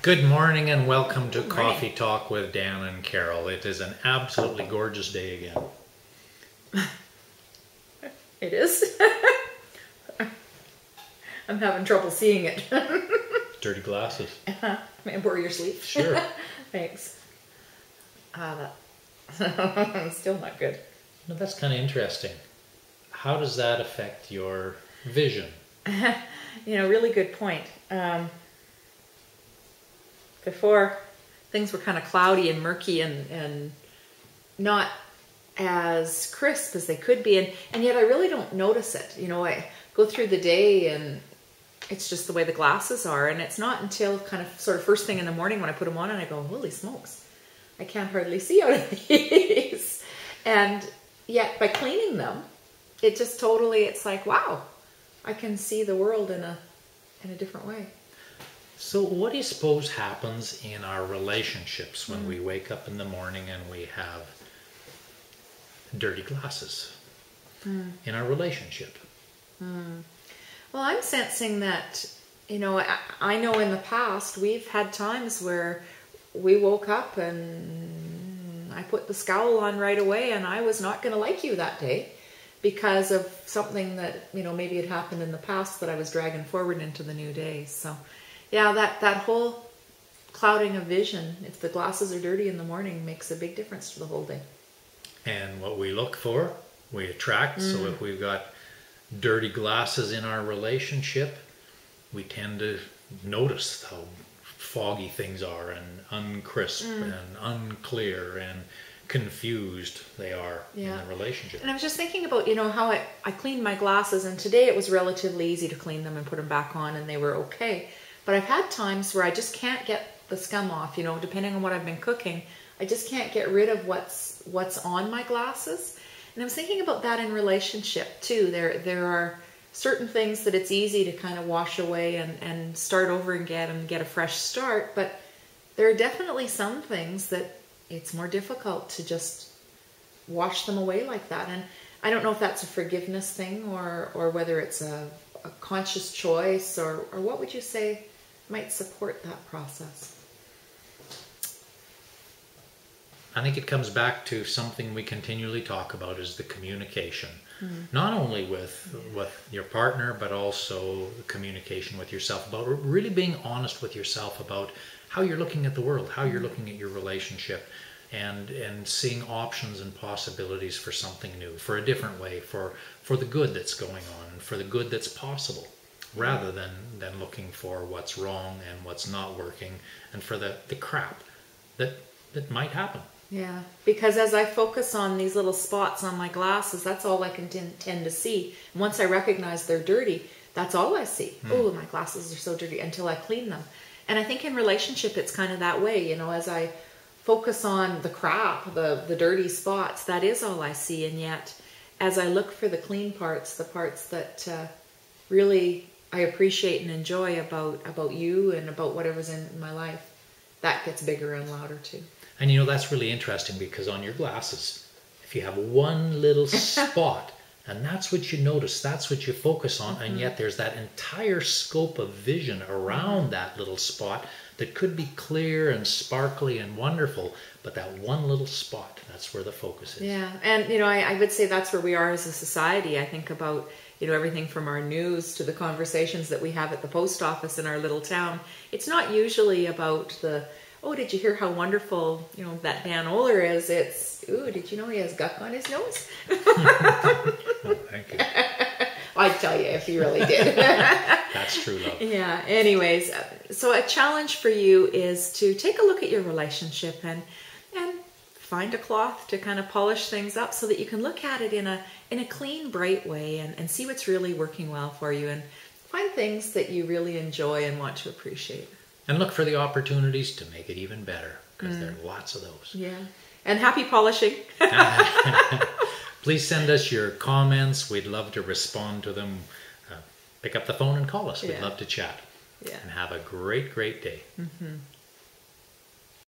Good morning and welcome to Coffee Talk with Dan and Carol. It is an absolutely gorgeous day again. It is. I'm having trouble seeing it. Dirty glasses. May I borrow your sleeve? Sure. Thanks. Still not good. Now that's kind of interesting. How does that affect your vision? Really good point. Before, things were kind of cloudy and murky and not as crisp as they could be. And yet I really don't notice it. I go through the day and it's just the way the glasses are. And it's not until kind of sort of first thing in the morning when I put them on and I go, holy smokes, I can't hardly see out of these. And yet by cleaning them, it just totally, it's like, wow, I can see the world in a different way. So what do you suppose happens in our relationships when we wake up in the morning and we have dirty glasses in our relationship? Well, I'm sensing that, I know in the past we've had times where we woke up and I put the scowl on right away and I was not going to like you that day because of something that, maybe had happened in the past that I was dragging forward into the new day. So yeah, that whole clouding of vision, if the glasses are dirty in the morning, makes a big difference to the whole day. And what we look for, we attract. So if we've got dirty glasses in our relationship, we tend to notice how foggy things are and uncrisp and unclear and confused they are in the relationship. And I was just thinking about, how I cleaned my glasses, and today it was relatively easy to clean them and put them back on and they were okay. But I've had times where I just can't get the scum off, depending on what I've been cooking. I just can't get rid of what's on my glasses. And I was thinking about that in relationship too. There are certain things that it's easy to kind of wash away and start over and get a fresh start. But there are definitely some things that it's more difficult to just wash them away like that. And I don't know if that's a forgiveness thing or whether it's a conscious choice or what would you say might support that process? I think it comes back to something we continually talk about is the communication. Not only with your partner, but also the communication with yourself, about really being honest with yourself about how you're looking at the world, how you're looking at your relationship, and seeing options and possibilities for something new, for a different way, for the good that's going on, and for the good that's possible, rather than looking for what's wrong and what's not working, and for the crap that might happen. Yeah, because as I focus on these little spots on my glasses, that's all I can tend to see. And once I recognize they're dirty, that's all I see. Oh, my glasses are so dirty, until I clean them. And I think in relationship, it's kind of that way, as I focus on the crap, the dirty spots, that is all I see. And yet, as I look for the clean parts, the parts that really I appreciate and enjoy about you and about whatever's in my life, that gets bigger and louder too. And that's really interesting, because on your glasses, if you have one little spot, and that's what you notice, that's what you focus on, and yet there's that entire scope of vision around that little spot that could be clear and sparkly and wonderful, but that one little spot, that's where the focus is. Yeah, and I would say that's where we are as a society. I think about everything from our news to the conversations that we have at the post office in our little town. It's not usually about oh, did you hear how wonderful, that Dan Oler is? It's, ooh, did you know he has gunk on his nose? Oh, thank you. I'd tell you if he really did. That's true love. Yeah, anyways, so a challenge for you is to take a look at your relationship and find a cloth to kind of polish things up so that you can look at it in a clean, bright way and see what's really working well for you and find things that you really enjoy and want to appreciate. And look for the opportunities to make it even better, because there are lots of those. Yeah. And happy polishing. Please send us your comments. We'd love to respond to them. Pick up the phone and call us. We'd love to chat. Yeah. And have a great, great day.